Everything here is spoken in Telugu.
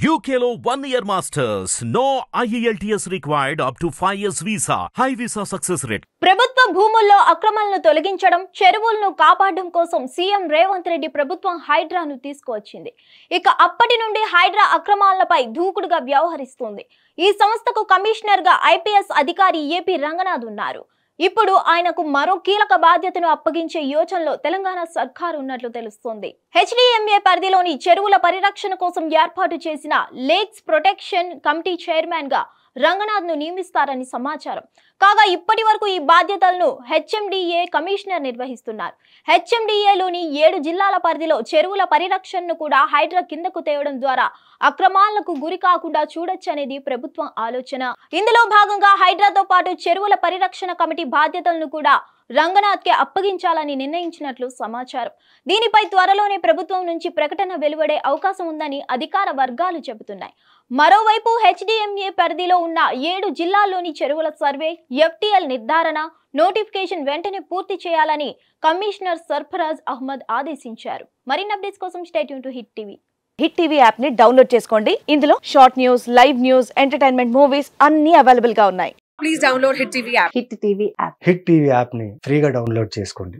UKలో 1 year masters. No IELTS required up to 5 years visa. High visa success rate. ప్రభుత్వ భూముల్లో అక్రమాలను తొలగించడం, చెరువులను కాపాడడం కోసం సీఎం రేవంత్ రెడ్డి ప్రభుత్వం హైడ్రాను తీసుకువచ్చింది. ఇక అప్పటి నుండి హైడ్రా అక్రమాలపై దూకుడుగా వ్యవహరిస్తుంది. ఈ సంస్థకు కమిషనర్ గా ఐపీఎస్ అధికారి ఏపీ రంగనాథ్ ఉన్నారు. ఇప్పుడు ఆయనకు మరో కీలక బాధ్యతను అప్పగించే యోచనలో తెలంగాణ సర్కారు ఉన్నట్లు తెలుస్తోంది. హెచ్డిఎంఏ పరిధిలోని చెరువుల పరిరక్షణ కోసం ఏర్పాటు చేసిన లేక్స్ ప్రొటెక్షన్ కమిటీ చైర్మన్ గా రంగనాథ్ ను నియమిస్తారని సమాచారం. కాగా ఇప్పటి వరకు ఈ బాధ్యతలను హెచ్ఎండిఏ కమిషనర్ నిర్వహిస్తున్నారు. హెచ్ఎండిఏలోని 7 జిల్లాల పరిధిలో చెరువుల పరిరక్షణను కూడా హైడ్రా కిందకు తేవడం ద్వారా అక్రమాలకు గురి కాకుండా చూడొచ్చనేది ప్రభుత్వం ఆలోచన. ఇందులో భాగంగా హైడ్రాతో పాటు చెరువుల పరిరక్షణ కమిటీ బాధ్యతలను కూడా రంగనాథ్ కి అప్పగించాలని నిర్ణయించినట్లు సమాచారం. దీనిపై త్వరలోనే ప్రభుత్వం నుంచి ప్రకటన వెలువడే అవకాశం ఉందని అధికార వర్గాలు చెబుతున్నాయి. మరోవైపు హెచ్డిఎంఏ పరిధిలో ఉన్న 7 జిల్లాల్లోని చెరువుల సర్వే, ఎఫ్టీఎల్ నిర్ధారణ, నోటిఫికేషన్ వెంటనే పూర్తి చేయాలని కమిషనర్ సర్ఫరాజ్ అహ్మద్ ఆదేశించారు. మరిన్ని అప్డేట్స్ కోసం stay tune to hit TV. Hit TV app ని డౌన్లోడ్ చేసుకోండి. ఇందులో short news, live news, entertainment movies అన్ని అవైలబుల్ గా ఉన్నాయి. Please download Hit TV app. Hit TV app. Hit TV app ని ఫ్రీగా డౌన్లోడ్ చేసుకోండి.